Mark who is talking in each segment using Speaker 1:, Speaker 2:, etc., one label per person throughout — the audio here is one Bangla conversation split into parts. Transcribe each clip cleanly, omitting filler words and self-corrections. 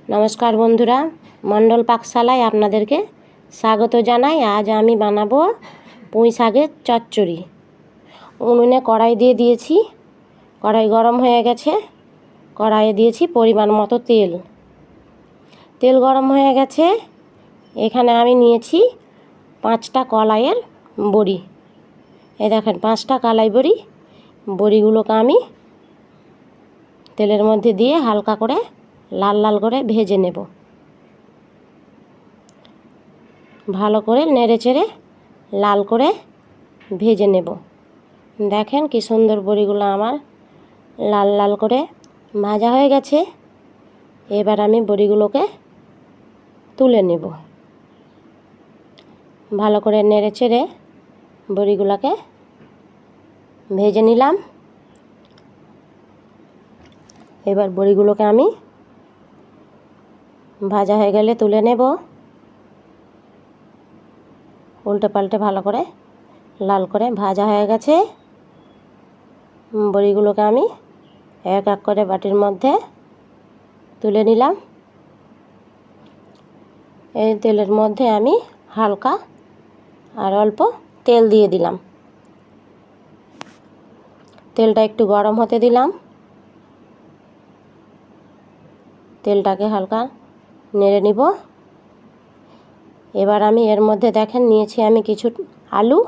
Speaker 1: নমস্কার বন্ধুরা, মণ্ডল পাকশালায় আপনাদেরকে স্বাগত জানাই। আজ আমি বানাবো পুঁই শাকের চচ্চড়ি। উনুনে কড়াই দিয়ে দিয়েছি, কড়াই গরম হয়ে গেছে। কড়াইয়ে দিয়েছি পরিমাণ মতো তেল। তেল গরম হয়ে গেছে। এখানে আমি নিয়েছি 5টা কলাইয়ের বড়ি। এই দেখেন 5টা কলাই বড়ি। বড়িগুলোকে আমি তেলের মধ্যে দিয়ে হালকা করে লাল লাল করে ভেজে নেব। ভালো করে নেড়ে চেড়ে লাল করে ভেজে নেব। দেখেন কি সুন্দর বড়িগুলো আমার লাল লাল করে ভাজা হয়ে গেছে। এবার আমি বড়িগুলোকে তুলে নেব। ভালো করে নেড়ে চেড়ে বড়িগুলোকে ভেজে নিলাম। এবার বড়িগুলোকে আমি ভাজা হয়ে গেলে তুলে নেব। উল্টে পাল্টে ভালো করে লাল করে ভাজা হয়ে গেছে। বড়িগুলোকে আমি এক এক করে বাটির মধ্যে তুলে নিলাম। এই তেলের মধ্যে আমি হালকা আর অল্প তেল দিয়ে দিলাম। তেলটা একটু গরম হতে দিলাম। তেলটাকে হালকা নেড়ে নিব। এবার আমি এর মধ্যে দেখেন নিয়েছি আমি কিছু আলু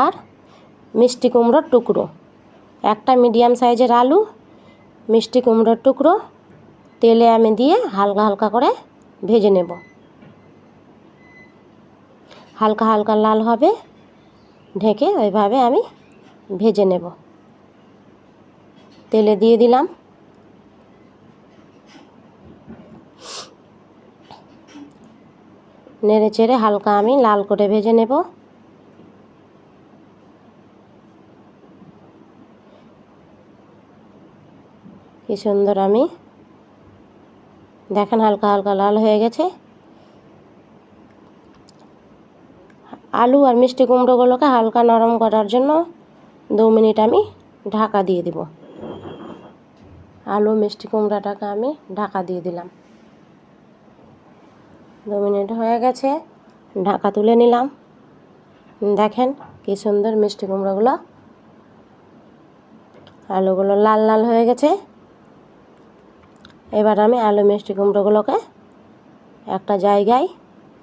Speaker 1: আর মিষ্টি কুমড়োর টুকরো। একটা মিডিয়াম সাইজের আলু, মিষ্টি কুমড়োর টুকরো তেলে আমি দিয়ে হালকা হালকা করে ভেজে নেব। হালকা হালকা লাল হবে, ঢেকে ওইভাবে আমি ভেজে নেব। তেলে দিয়ে দিলাম। নেড়ে চেড়ে হালকা আমি লাল করে ভেজে নেব। কি সুন্দর আমি দেখেন হালকা হালকা লাল হয়ে গেছে। আলু আর মিষ্টি কুমড়োগুলোকে হালকা নরম করার জন্য 2 মিনিট আমি ঢাকা দিয়ে দেব। আলু মিষ্টি কুমড়াটাকে আমি ঢাকা দিয়ে দিলাম। 2 মিনিট হয়ে গেছে, ঢাকা তুলে নিলাম। দেখেন কি সুন্দর মিষ্টি কুমড়োগুলো, আলুগুলো লাল লাল হয়ে গেছে। এবার আমি আলু মিষ্টি কুমড়োগুলোকে একটা জায়গায়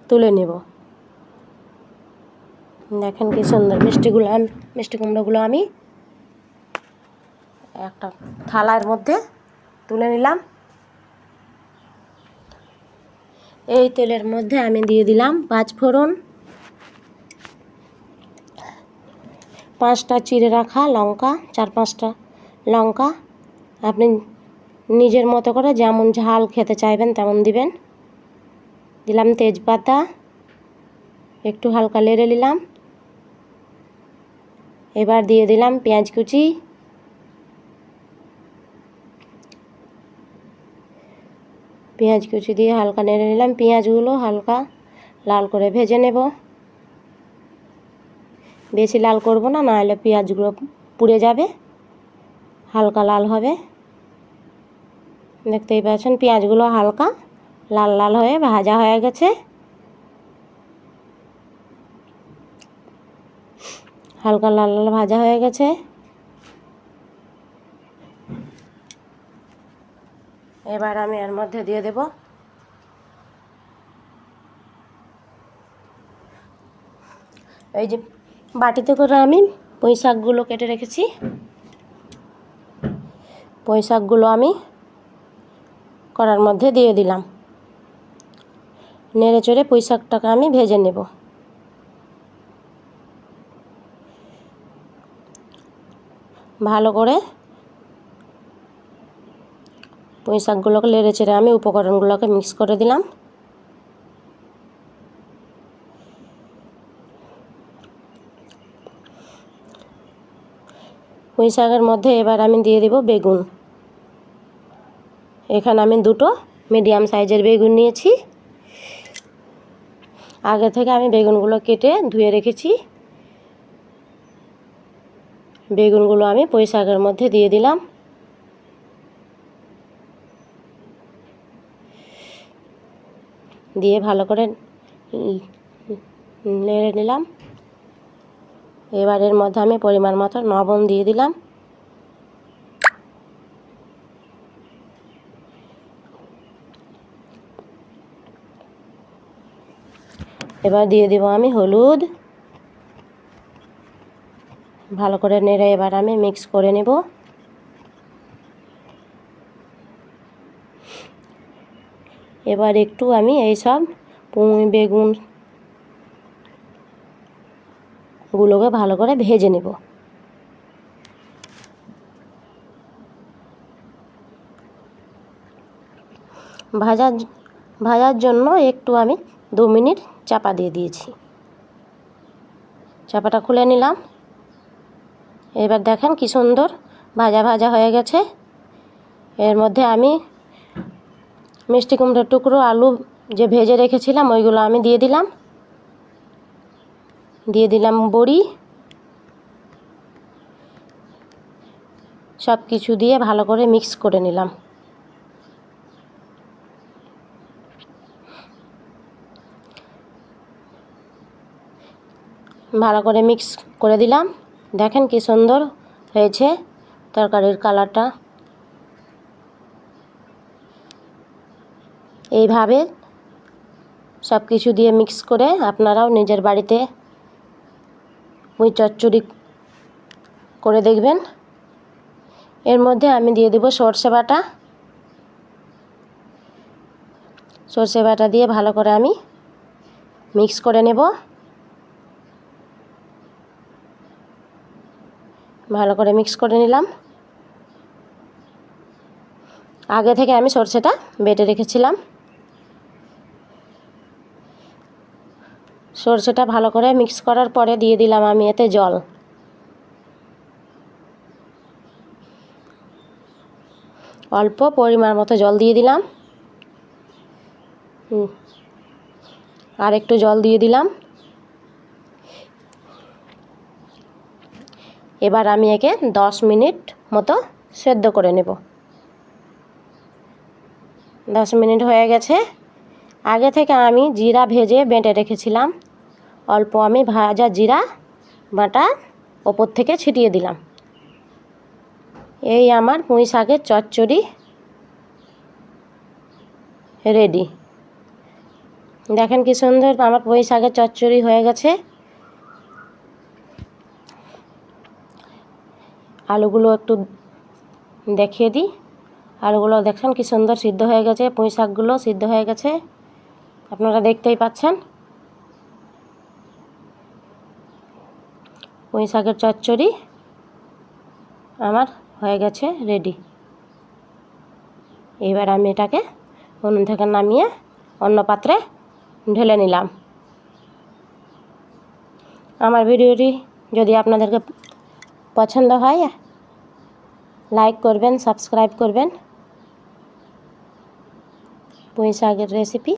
Speaker 1: তুলে নেব। দেখেন কি সুন্দর মিষ্টি কুমড়োগুলো আমি একটা থালার মধ্যে তুলে নিলাম। এই তেলের মধ্যে আমি দিয়ে দিলাম 5 ফোড়ন, 5টা চিড়ে রাখা লঙ্কা, 4-5টা লঙ্কা। আপনি নিজের মতো করে যেমন ঝাল খেতে চাইবেন তেমন দিবেন। দিলাম তেজপাতা, একটু হালকা নেড়ে নিলাম। এবার দিয়ে দিলাম পেঁয়াজ কুচি, পেঁয়াজ কুচি দিয়ে হালকা নেড়ে নিলাম। পেঁয়াজগুলো হালকা লাল করে ভেজে নেব। বেশি লাল করব না, নাহলে পেঁয়াজগুলো পুড়ে যাবে। হালকা লাল হবে। দেখতেই পাচ্ছেন পেঁয়াজগুলো হালকা লাল লাল হয়ে ভাজা হয়ে গেছে। হালকা লাল লাল ভাজা হয়ে গেছে। এবার আমি এর মধ্যে দিয়ে দেব এই যে বাটিতে করে আমি পুঁই শাকগুলো কেটে রেখেছি। পুঁই শাকগুলো আমি কড়ার মধ্যে দিয়ে দিলাম। নেড়ে চেড়ে পুঁই শাকটাকে আমি ভেজে নেব। ভালো করে পুঁই শাকগুলোকে নেড়ে চেড়ে আমি উপকরণগুলোকে মিক্স করে দিলাম। পুঁই শাকের মধ্যে এবার আমি দিয়ে দেব বেগুন। এখানে আমি 2টো মিডিয়াম সাইজের বেগুন নিয়েছি। আগে থেকে আমি বেগুনগুলো কেটে ধুয়ে রেখেছি। বেগুনগুলো আমি পুঁই শাকের মধ্যে দিয়ে দিলাম। দিয়ে ভালো করে নেড়ে নিলাম। এবার এর মধ্যে আমি পরিমাণ মতো লবণ দিয়ে দিলাম। এবার দিয়ে দিব আমি হলুদ। ভালো করে নেড়ে এবার আমি মিক্স করে নেব। এবার একটু আমি এইসব পুঁই বেগুন গুলোকে ভালো করে ভেজে নেব। ভাজার জন্য একটু আমি 2 মিনিট চাপা দিয়ে দিয়েছি। চাপাটা খুলে নিলাম। এবার দেখেন কি সুন্দর ভাজা ভাজা হয়ে গেছে। এর মধ্যে আমি মিষ্টি কুমড়োর টুকরো, আলু যে ভেজে রেখেছিলাম ওইগুলো আমি দিয়ে দিলাম বড়ি। সব কিছু দিয়ে ভালো করে মিক্স করে নিলাম। ভালো করে মিক্স করে দিলাম। দেখেন কি সুন্দর হয়েছে তরকারির কালারটা। এইভাবে সব কিছু দিয়ে মিক্স করে আপনারাও নিজের বাড়িতে পুঁই চচ্চড়ি করে দেখবেন। এর মধ্যে আমি দিয়ে দেব সর্ষে বাটা। সর্ষে বাটা দিয়ে ভালো করে আমি মিক্স করে নেব। ভালো করে মিক্স করে নিলাম। আগে থেকে আমি সর্ষেটা বেটে রেখেছিলাম। সর্ষেটা ভালো করে মিক্স করার পরে দিয়ে দিলাম আমি এতে জল। অল্প পরিমাণ মতো জল দিয়ে দিলাম। আর একটু জল দিয়ে দিলাম। এবার আমি একে 10 মিনিট মতো সেদ্ধ করে নেব। 10 মিনিট হয়ে গেছে। আগে থেকে আমি জিরা ভেজে বেটে রেখেছিলাম। অল্প আমি ভাজা জিরা বাটা ওপর থেকে ছিটিয়ে দিলাম। এই আমার পুঁই শাকের চচ্চড়ি রেডি। দেখেন কি সুন্দর আমার পুঁই শাকের চচ্চড়ি হয়ে গেছে। আলুগুলো একটু দেখিয়ে দিই। আলুগুলো দেখেন কি সুন্দর সিদ্ধ হয়ে গেছে। পুঁই শাকগুলো সিদ্ধ হয়ে গেছে, আপনারা দেখতেই পাচ্ছেন। পুঁই শাকের চচ্চড়ি আমার হয়ে গেছে রেডি। এবার আমি এটাকে উনুন থেকে নামিয়ে অন্য পাত্রে ঢেলে নিলাম। আমার ভিডিওটি যদি আপনাদেরকে পছন্দ হয় লাইক করবেন, সাবস্ক্রাইব করবেন। পুঁই শাকের রেসিপি